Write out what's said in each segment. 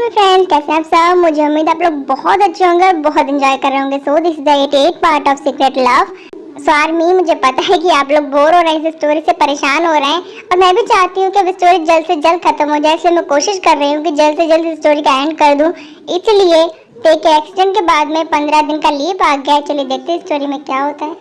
My friends, कैसे हैं आप सब। मुझे उम्मीद आप लोग बहुत अच्छे होंगे और बहुत एंजॉय कर रहे होंगे। So this is the 88 part of secret love. So army, मुझे पता है कि आप लोग बोर हो रहे हैं, इस स्टोरी से परेशान हो रहे हैं और मैं भी चाहती हूँ कि अब स्टोरी जल्द से जल्द खत्म हो जाए, इसलिए मैं कोशिश कर रही हूँ कि जल्द से जल्द इस स्टोरी का एंड कर दूँ। इसलिए टेक एक्सीडेंट के बाद में 15 दिन का लीव आ गया है। चलिए देखते हैं स्टोरी में क्या होता है।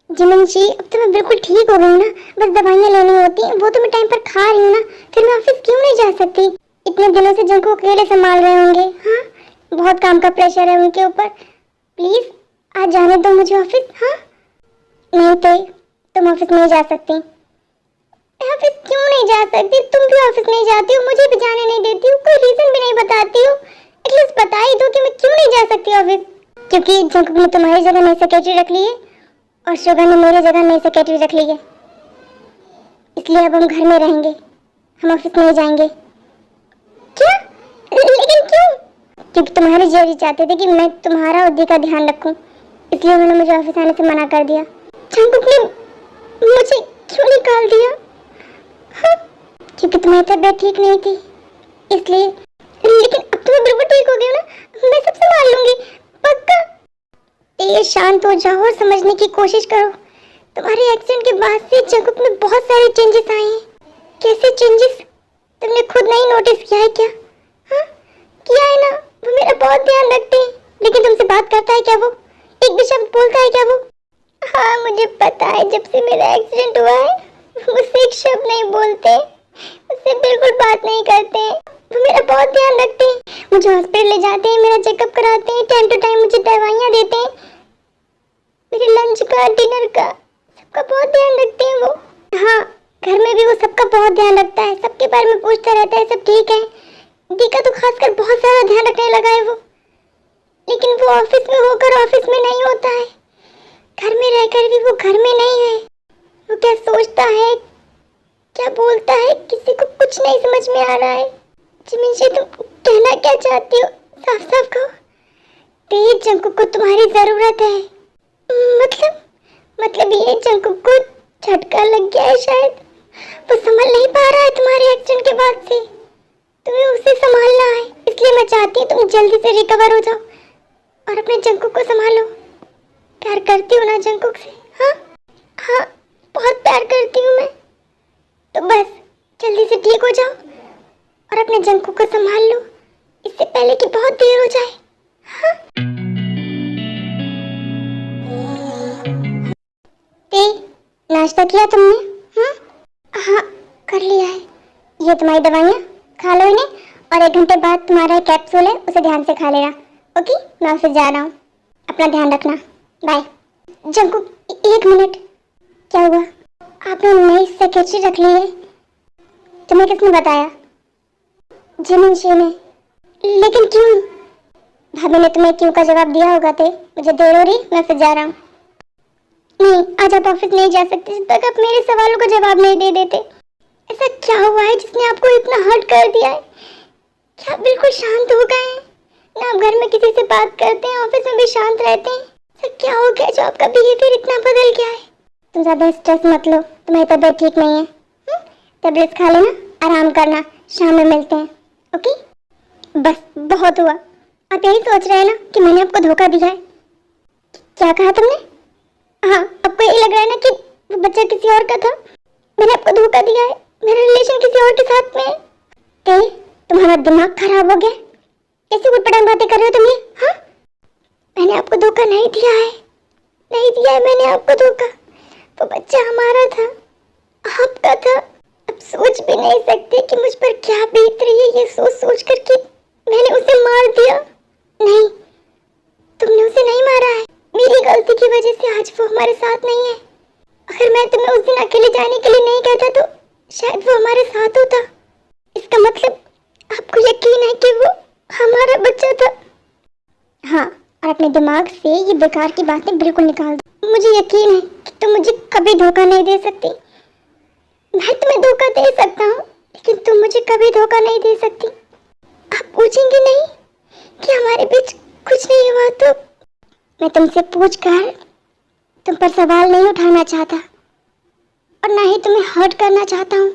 जिमिन जी, अब तो मैं बिल्कुल ठीक हो गई हूँ ना, बस दवाइयाँ लेनी होती हैं, वो तो मैं टाइम पर खा रही हूँ ना, फिर मैं ऑफिस क्यों नहीं जा सकती। इतने दिनों से जिनको अकेले संभाल रहे होंगे, हाँ बहुत काम का प्रेशर है उनके ऊपर। प्लीज आज जाने दो मुझे ऑफिस। हाँ नहीं तो तुम ऑफिस नहीं जा सकती। ऑफिस क्यों नहीं जा सकती? तुम भी ऑफिस नहीं जाती हो, मुझे भी जाने नहीं देती हो, कोई रीजन भी नहीं बताती हो। एटलीस्ट बता ही दो कि मैं क्यों नहीं जा सकती ऑफिस। क्योंकि जंकुक ने तुम्हारी जगह नई सेक्रेटरी रख ली है और शुगर ने मेरी जगह नई सेक्रेटरी रख ली है, इसलिए अब हम घर में रहेंगे, हम ऑफिस नहीं जाएंगे। क्या? लेकिन क्यों? क्योंकि तुम्हारे जीजी चाहते थे कि मैं तुम्हारा और दी का ध्यान रखूं, इसलिए उन्होंने मुझे ऑफिस आने से मना कर दिया। जंकुक ने मुझे क्यों निकाल दिया? हाँ, क्योंकि तुम्हारी तबीयत ठीक नहीं थी इसलिए। लेकिन अब तो मैं बिल्कुल ठीक हो गई हूँ ना, मैं सब संभाल लूंगी, पक्का। ये शांत हो जाओ और समझने की कोशिश करो। तुम्हारे एक्सीडेंट के बाद से जंकुक में बहुत सारे चेंजेस आए हैं। कैसे चेंजेस? तुमने खुद नहीं नोटिस किया है क्या? हाँ किया है ना, वो मेरा बहुत ध्यान रखते हैं। लेकिन तुमसे बात करता है क्या वो? एक भी शब्द बोलता है क्या वो? हाँ मुझे पता है, जब से मेरा एक्सीडेंट हुआ है मुझसे एक शब्द नहीं बोलते, मुझसे बिल्कुल बात नहीं करते हैं। वो मेरा बहुत ध्यान रखते हैं, मुझे हॉस्पिटल ले जाते हैं, मेरा चेकअप कराते हैं, टाइम टू टाइम मुझे दवाइयाँ देते हैं, मेरे लंच का डिनर का सबका बहुत ध्यान रखते हैं वो। हाँ घर में भी वो सबका बहुत ध्यान रखता है, सबके बारे में पूछता रहता है सब ठीक है। दीका तो खासकर बहुत ज़्यादा ध्यान रखने लगा है वो। लेकिन वो ऑफिस में होकर ऑफिस में नहीं होता है, घर में रहकर भी वो घर में नहीं है। वो क्या सोचता है, क्या बोलता है, किसी को कुछ नहीं समझ में आ रहा है। जिमिन जी, तुम कहना क्या चाहती हो? साफ साफ कहो। तेज जंकुक को तुम्हारी ज़रूरत है। मतलब ये जंकुक को झटका लग गया है शायद, वो संभल नहीं पा रहा है तुम्हारे एक्सीडेंट के बाद से, तुम्हें उसे संभालना है। इसलिए मैं चाहती हूँ तुम जल्दी से रिकवर हो जाओ और अपने जंकुक को संभालो। प्यार करती हो ना जंकुक से? हाँ हाँ बहुत प्यार करती हूँ मैं। तो बस जल्दी से ठीक हो जाओ और अपने जंकुक को संभाल लो, इससे पहले कि बहुत देर हो जाए। हाँ नाश्ता किया तुमने? हाँ कर लिया है। ये तुम्हारी दवाइयाँ, खा लो इन्हें और 1 घंटे बाद तुम्हारा कैप्सूल है, उसे ध्यान से खा लेना। ओके, मैं ऑफिस जा रहा हूँ, अपना ध्यान रखना, बाय। जंकुक 1 मिनट, क्या हुआ? आपने नई सेक्रेटरी रख ली है, तुम्हें किसने बताया? जिमिन जी ने। लेकिन क्यों? भाभी ने तुम्हें क्यों का जवाब दिया होगा। मुझे देर हो रही, मैं ऑफिस जा रहा हूँ। नहीं, आज आप ऑफिस नहीं जा सकते जब तक आप मेरे सवालों का जवाब नहीं दे देते। ऐसा क्या हुआ है जिसने आपको इतना हर्ट कर दिया है? क्या आप बिल्कुल शांत हो गए हैं ना? आप घर में किसी से बात करते हैं, ऑफिस में भी शांत रहते हैं। ऐसा क्या हो गया जो आपका बिहेवियर इतना बदल गया है? तुम ज़्यादा स्ट्रेस मत लो, तुम्हारी तबीयत ठीक नहीं है। टेबलेट्स खा लेना, आराम करना, शाम में मिलते हैं। ओके बस बहुत हुआ। आप यही सोच रहे हैं ना कि मैंने आपको धोखा दिया है? क्या कहा तुमने? हाँ, आपको यही लग रहा है ना कि वो बच्चा किसी और का था? मैंने आपको धोखा दिया है, मेरा रिलेशन किसी और के साथ में है। तुम्हारा दिमाग खराब हो गया, कैसी उटपटांग बातें कर रहे हो तुम ये? हाँ मैंने आपको धोखा नहीं दिया है, नहीं दिया है मैंने आपको धोखा। वो बच्चा हमारा था, आपका था। अब सोच भी नहीं सकते कि मुझ पर क्या बीत रही है, ये सोच सोच कर कि मैंने उसे मार दिया। नहीं, तुमने उसे नहीं मारा है, मेरी गलती की वजह से आज वो हमारे साथ नहीं है। अगर मैं तुम्हें उस दिन अकेले जाने के लिए नहीं कहता तो शायद वो हमारे साथ होता। इसका मतलब आपको यकीन है कि वो हमारा बच्चा था? हाँ, और अपने दिमाग से ये बेकार की बातें बिल्कुल निकाल दो। मुझे यकीन है कि तुम मुझे कभी धोखा नहीं दे सकती। मैं तुम्हें धोखा दे सकता हूँ लेकिन तुम मुझे कभी धोखा नहीं दे सकती। आप पूछेंगे नहीं कि हमारे बीच कुछ नहीं हुआ तो? मैं तुमसे पूछकर तुम पर सवाल नहीं उठाना चाहता और ना ही तुम्हें हर्ट करना चाहता हूँ,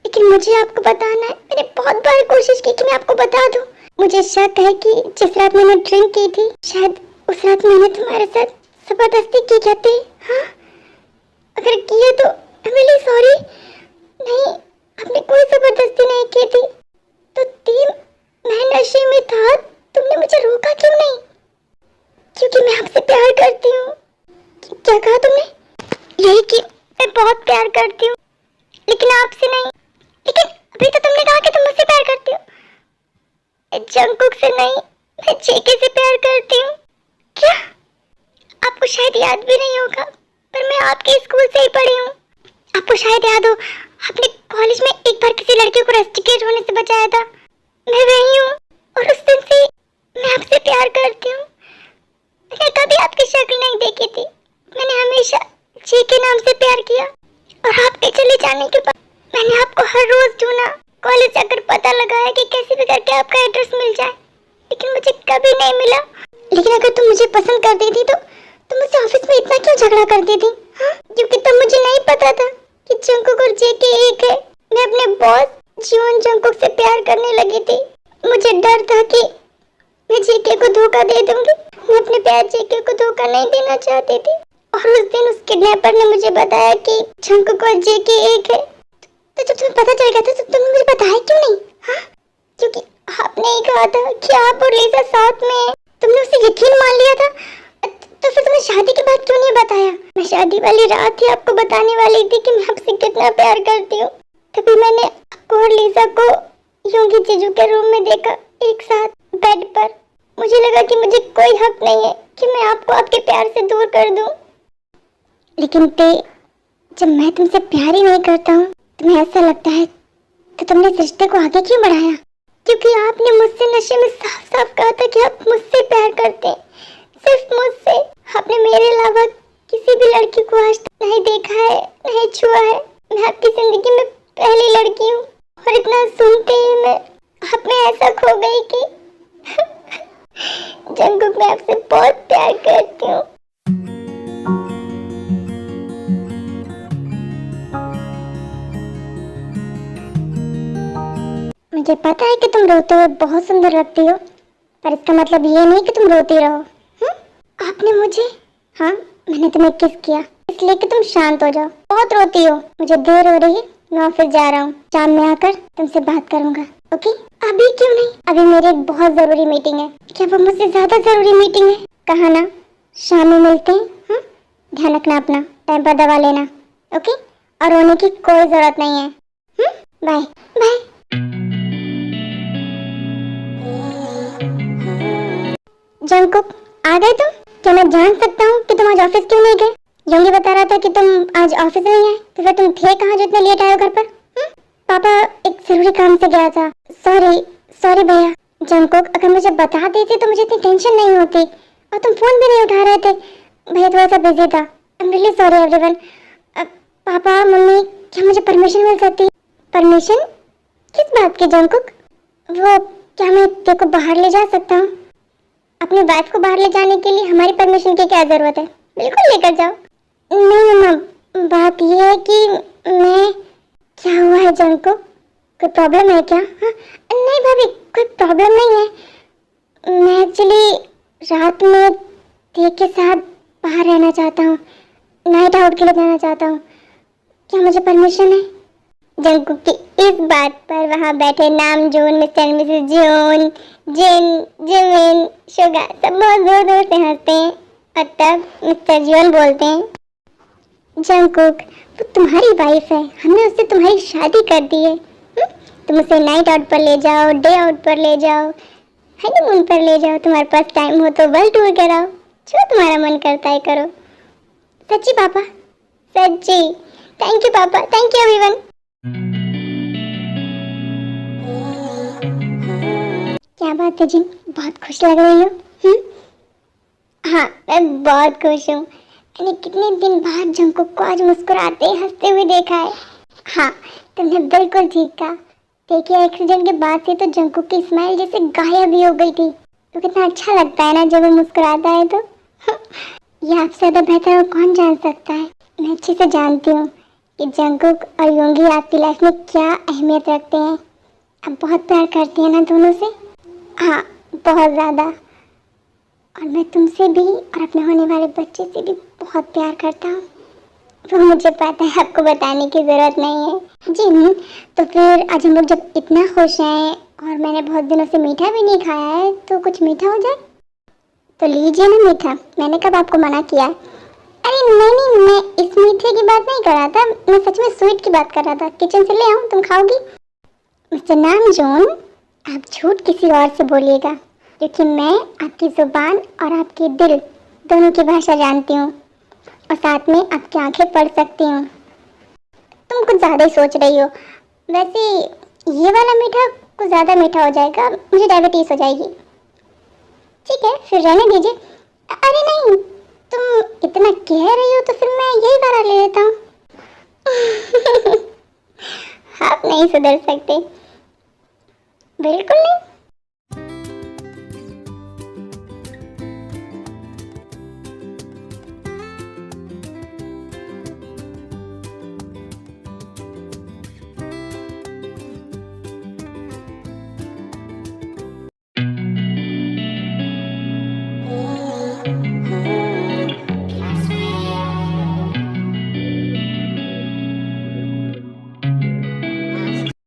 लेकिन मुझे आपको बताना है। मैंने बहुत बार कोशिश की कि मैं आपको बता दूँ, मुझे शक है कि जिस रात मैंने ड्रिंक की थी, शायद उस रात मैंने तुम्हारे साथ जबरदस्ती की क्या थी? हाँ, अगर की है तो आई एम रियली सॉरी। नहीं, आपने कोई जबरदस्ती नहीं की थी। तो तीन, मैं नशे में था, तुमने मुझे रोका क्यों नहीं? क्योंकि मैं आपसे प्यार करती हूँ। क्या कहा तुमने? यही कि मैं बहुत प्यार करती हूँ, लेकिन आपसे नहीं। लेकिन अभी तो तुमने कहा कि तुम मुझसे प्यार करती हो। जंगकुक से नहीं, मैं जेके से प्यार करती हूँ। क्या? आपको शायद याद भी नहीं होगा, पर मैं आपके स्कूल से ही पढ़ी हूँ। आपको शायद याद हो, आपने कॉलेज में एक बार किसी लड़के को रस्टिकेट होने से बचाया था। मैं वही हूँ, और उस दिन से मैं आपसे प्यार करती हूँ। मैंने कभी आपकी शक्ल नहीं देखी थी। मैंने हमेशा जेके नाम से प्यार किया, और आपके चले जाने के बाद मैंने आपको हर रोज ढूंढा। कॉलेज जाकर पता लगाया कि कैसे भी करके आपका एड्रेस मिल जाए, लेकिन मुझे कभी नहीं मिला। लेकिन अगर तुम मुझे पसंद करती थी तो तुम मुझसे ऑफिस में इतना क्यों झगड़ा करती थी? हाँ? क्योंकि तब मुझे नहीं पता था कि जंगकुक और जेके एक है। मैं अपने बॉस जियोन जंगकुक से प्यार करने लगी थी। मुझे डर था कि मैं जेके को धोखा दे दूंगी। मैं अपने प्यार जेके को धोखा नहीं देना चाहती थी। और उस दिन उस किडनैपर ने मुझे बताया कि जंगकुक और जेके एक है। तो जब तुम्हें पता चल गया था तो तुमने मुझे बताया क्यों नहीं? हाँ? क्योंकि आपने ही कहा था कि आप और लीजा साथ में हैं। तुमने उसे यकीन मान लिया था। तो फिर तुमने शादी के बाद क्यों नहीं बताया? मैं शादी वाली रात ही आपको बताने वाली थी कि मैं आपसे कितना प्यार करती हूँ। तभी मैंने आपको और लीजा को योंगी जीजू के रूम में देखा, एक साथ बेड पर। मुझे लगा कि मुझे कोई हक नहीं है कि मैं आपको आपके प्यार से दूर कर दूं। लेकिन जब मैं तुमसे प्यार ही नहीं करता हूँ, तुम्हें ऐसा लगता है तो तुमने इस रिश्ते को आगे क्यों बढ़ाया? क्योंकि आपने मुझसे नशे में साफ साफ कहा था कि आप मुझसे प्यार करते हैं, सिर्फ मुझसे। आपने मेरे अलावा किसी भी लड़की को आज तक नहीं देखा है, नहीं छुआ है। मैं आपकी जिंदगी में पहली लड़की हूँ, और इतना सुनते ही मैं आप में ऐसा खो गई कि जंगकुक, मैं आपसे बहुत प्यार करती हूँ। मुझे पता है कि तुम रोते हुए बहुत सुंदर लगती हो, पर इसका मतलब ये नहीं कि तुम रोती रहो। आपने मुझे, हाँ, मैंने तुम्हें किस किया इसलिए कि तुम शांत हो जाओ। बहुत रोती हो। मुझे देर हो रही है, मैं ऑफिस जा रहा हूँ। शाम में आकर तुमसे बात करूंगा, ओके? अभी क्यों नहीं? अभी मेरी एक बहुत जरूरी मीटिंग है। क्या वो मुझसे ज्यादा जरूरी मीटिंग है? कहा ना, शाम में मिलते हैं। ध्यान रखना अपना, टाइम पर दवा लेना, ओके? और रोने की कोई जरूरत नहीं है। Bye bye. जंगकुक, आ गए तुम? क्या मैं जान सकता हूँ कि तुम आज ऑफिस क्यों नहीं गए? योंगी बता रहा था कि तुम आज ऑफिस नहीं आए, तो फिर तुम थे कहाँ जो इतने लेट आए हो घर पर? पापा एक जरूरी काम से गया था। सॉरी भैया। जंगकुक, अगर मुझे बता देते तो मुझे इतनी टेंशन नहीं होती, और तुम फोन भी नहीं उठा रहे थे। भैया थोड़ा सा बिजी था। I am really sorry everyone. Papa mummy, क्या मुझे परमिशन मिल सकती? परमिशन? किस बात की जंगकुक? वो, क्या मैं तेरे को बाहर ले जा सकता हूँ? अपनी वाइफ को बाहर ले जाने के लिए हमारी परमिशन की क्या जरूरत है? बिल्कुल लेकर जाओ। नहीं मम्मा, बात यह है कि मैं, क्या हुआ है जंगकुक? कोई प्रॉब्लम है क्या? हाँ? नहीं भाभी, कोई प्रॉब्लम नहीं है। मैं एक्चुअली रात में तेरे के साथ बाहर रहना चाहता हूँ, नाइट आउट के लिए जाना चाहता हूँ। क्या मुझे परमिशन है? जंगकुक की इस बात पर वहाँ बैठे नामजोन मिस्टर मिसेस जियोन, जिन, जिमिन, शुगा सब बहुत जोर जोर से हंसते हैं। और तब मिस्टर जियोन बोलते हैं, जंगकुक, वो तुम्हारी वाइफ है, हमने उससे तुम्हारी शादी कर दी है। तुम उसे नाइट आउट पर ले जाओ, डे आउट पर ले जाओ, हनीमून पर ले जाओ, तुम्हारे पास टाइम हो तो वर्ल्ड टूर कराओ, जो तुम्हारा मन करता है करो। सच्ची पापा, सच्ची। थैंक यू पापा, थैंक यू एवरीवन। क्या बात है जिन, बहुत खुश लग रही हो? हाँ, मैं बहुत खुश हूँ। मैंने कितने दिन बाद जंगकुक को आज मुस्कुराते हंसते हुए देखा है। हाँ, तुमने बिल्कुल ठीक कहा। देखिए, एक्सीडेंट के बाद से तो जंगकुक की स्माइल जैसे गायब ही हो गई थी। तो कितना अच्छा लगता है ना जब वो मुस्कुराता है तो। ये आपसे ज़्यादा बेहतर और कौन जान सकता है। मैं अच्छे से जानती हूँ कि जंगकुक और योंगी आपकी लाइफ में क्या अहमियत रखते हैं। आप बहुत प्यार करती हैं ना दोनों से। हाँ, बहुत ज़्यादा। और मैं तुमसे भी और अपने होने वाले बच्चे से भी बहुत प्यार करता हूँ। वो मुझे पता है, आपको बताने की ज़रूरत नहीं है। जी, तो फिर आज हम लोग जब इतना खुश हैं और मैंने बहुत दिनों से मीठा भी नहीं खाया है, तो कुछ मीठा हो जाए तो लीजिए ना मीठा। मैंने कब आपको मना किया है? अरे नहीं, मैं इस मीठे की बात नहीं कर रहा था, मैं सच में स्वीट की बात कर रहा था। किचन से ले आऊँ, तुम खाओगी? मिस्टर नामजोन, आप झूठ किसी और से बोलिएगा, क्योंकि मैं आपकी ज़ुबान और आपके दिल दोनों की भाषा जानती हूँ और साथ में आपकी आंखें पढ़ सकती हूँ। तुम कुछ ज़्यादा ही सोच रही हो। वैसे ये वाला मीठा कुछ ज़्यादा मीठा हो जाएगा, मुझे डायबिटीज़ हो जाएगी। ठीक है, फिर रहने दीजिए। अरे नहीं, तुम इतना कह रही हो तो फिर मैं यही वाला ले लेता हूँ। आप नहीं सुधर सकते, बिल्कुल नहीं।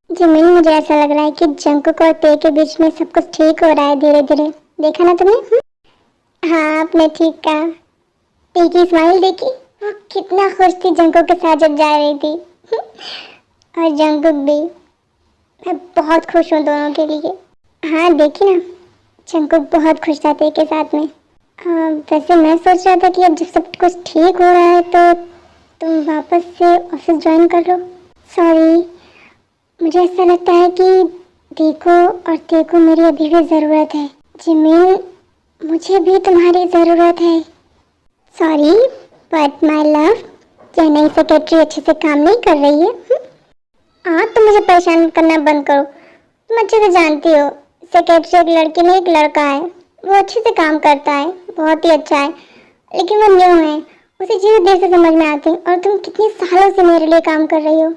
जिमिन, मुझे ऐसा लग रहा है कि जंकुक और ते के बीच में सब कुछ ठीक हो रहा है धीरे धीरे। देखा ना तुमने? हाँ, आपने ठीक कहा। ते की स्माइल देखी, वो कितना खुश थी जंकुक के साथ जब जा रही थी। और जंकुक भी। मैं बहुत खुश हूँ दोनों के लिए। हाँ, देखी ना, जंकुक बहुत खुश था ते के साथ में। वैसे मैं सोच रहा था कि अब जब सब कुछ ठीक हो रहा है तो तुम वापस से ऑफिस ज्वाइन कर लो। सॉरी, मुझे ऐसा लगता है कि देखो और देखो मेरी अभी भी ज़रूरत है। जिमिन, मुझे भी तुम्हारी ज़रूरत है। सॉरी बट माय लव, क्या नई सेक्रेटरी अच्छे से काम नहीं कर रही है? हाँ, तुम मुझे परेशान करना बंद करो। तुम अच्छे से जानती हो सेक्रेटरी एक लड़की नहीं एक लड़का है। वो अच्छे से काम करता है, बहुत ही अच्छा है, लेकिन वो न्यू है, उसे चीज़ें देर से समझ में आती हैं। और तुम कितने सालों से मेरे लिए काम कर रही हो,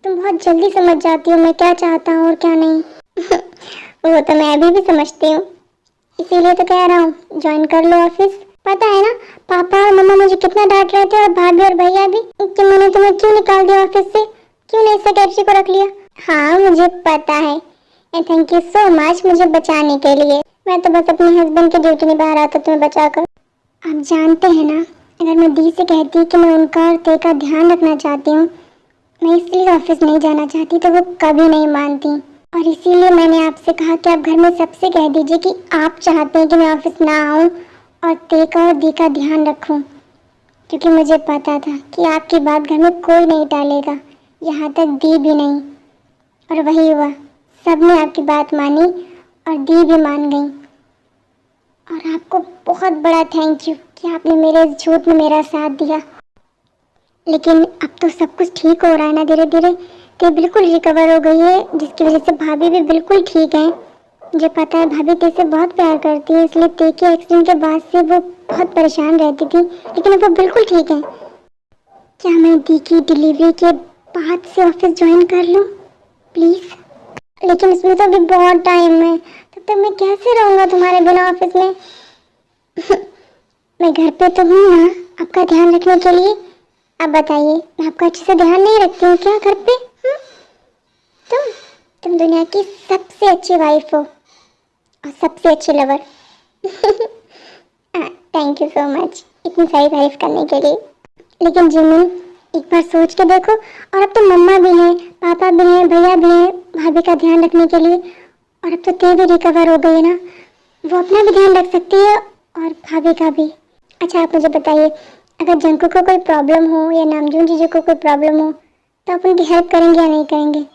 तुम बहुत जल्दी समझ जाती हो मैं क्या चाहता हूँ और क्या नहीं। वो तो मैं अभी भी समझती हूँ, इसीलिए तो कह रहा हूँ ज्वाइन कर लो ऑफिस। पता है ना, पापा और मम्मा मुझे कितना डांट रहे थे और भाभी और भैया भी कि मैंने तुम्हें क्यों निकाल दिया ऑफिस से, क्यों नहीं सेक्रेटरी को रख लिया। हाँ, मुझे पता है and thank you so much मुझे बचाने के लिए। मैं तो बस अपने हस्बैंड की ड्यूटी निभा रहा था तुम्हें बचाकर। आप जानते हैं ना, अगर मैं दी से कहती कि मैं उनका और ते का ध्यान रखना चाहती हूँ, मैं इसलिए ऑफिस नहीं जाना चाहती, तो वो कभी नहीं मानती। और इसीलिए मैंने आपसे कहा कि आप घर में सबसे कह दीजिए कि आप चाहते हैं कि मैं ऑफिस ना आऊँ और ते का और दी का ध्यान रखूँ, क्योंकि मुझे पता था कि आपकी बात घर में कोई नहीं टालेगा, यहाँ तक दी भी नहीं। और वही हुआ, सबने आपकी बात मानी और दी भी मान गई। और आपको बहुत बड़ा थैंक यू कि आपने मेरे इस झूठ में मेरा साथ दिया। लेकिन अब तो सब कुछ ठीक हो रहा है ना धीरे धीरे। ते बिल्कुल रिकवर हो गई है, जिसकी वजह से भाभी भी बिल्कुल ठीक है। मुझे पता है भाभी ते से बहुत प्यार करती है, इसलिए ते के एक्सीडेंट के बाद से वो बहुत परेशान रहती थी, लेकिन अब वो बिल्कुल ठीक है। क्या मैं दी की डिलीवरी के बाद से ऑफिस ज्वाइन कर लूँ प्लीज़? लेकिन इसमें तो अभी बहुत टाइम है, तब तक मैं कैसे रहूँगा तुम्हारे बिना ऑफिस में? मैं घर पे तो हूँ ना आपका ध्यान रखने के लिए। अब बताइए, मैं आपका अच्छे से ध्यान नहीं रखती हूँ क्या घर पे? तुम दुनिया की सबसे अच्छी वाइफ हो और सबसे अच्छी lover. Thank you so much इतनी सारी तारीफ करने के लिए। लेकिन जिमिन, एक बार सोच के देखो, और अब तो मम्मा भी हैं, पापा भी हैं, भैया भी हैं भाभी का ध्यान रखने के लिए। और अब तो ते भी रिकवर हो गई है ना, वो अपना भी ध्यान रख सकती है और भाभी का भी। अच्छा, आप मुझे बताइए, अगर जंकू को कोई प्रॉब्लम हो या नामजून जीजू को कोई प्रॉब्लम हो तो आप उनकी हेल्प करेंगे या नहीं करेंगे?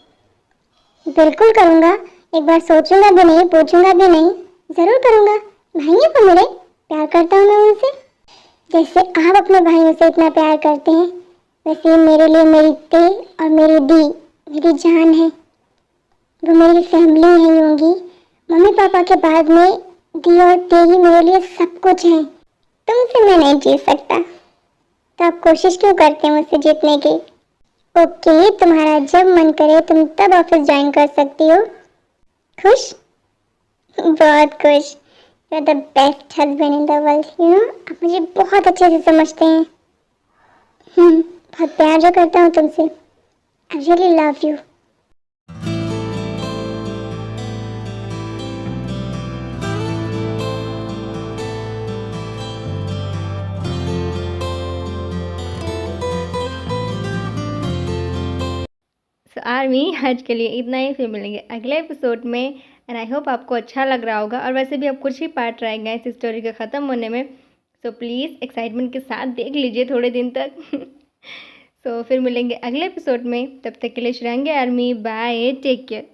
बिल्कुल करूँगा, एक बार सोचूंगा भी नहीं, पूछूंगा भी नहीं, ज़रूर करूँगा। भाई है वो मेरे, प्यार करता हूँ मैं उनसे। जैसे आप अपने भाइयों से इतना प्यार करते हैं, वैसे मेरे लिए मेरी ते और मेरी दी मेरी जान है। वो मेरी फैमिली है होंगी, मम्मी पापा के बाद में दी और ते ही मेरे लिए सब कुछ है। तुमसे मैं नहीं जीत सकता, तो आप कोशिश क्यों करते हैं मुझसे जीतने की? ओके, तुम्हारा जब मन करे तुम तब ऑफिस ज्वाइन कर सकती हो। खुश? बहुत खुश। You are the best husband in the world, आप मुझे बहुत अच्छे से समझते हैं। बहुत प्यार जो करता हूँ तुमसे। I really love you. So army आज के लिए इतना ही, फिर मिलेंगे अगले एपिसोड में। एंड आई होप आपको अच्छा लग रहा होगा। और वैसे भी अब कुछ ही पार्ट रह गए इस स्टोरी के ख़त्म होने में, सो प्लीज़ एक्साइटमेंट के साथ देख लीजिए थोड़े दिन तक। सो फिर मिलेंगे अगले एपिसोड में, तब तक के लिए रहेंगे आर्मी, बाय, टेक केयर।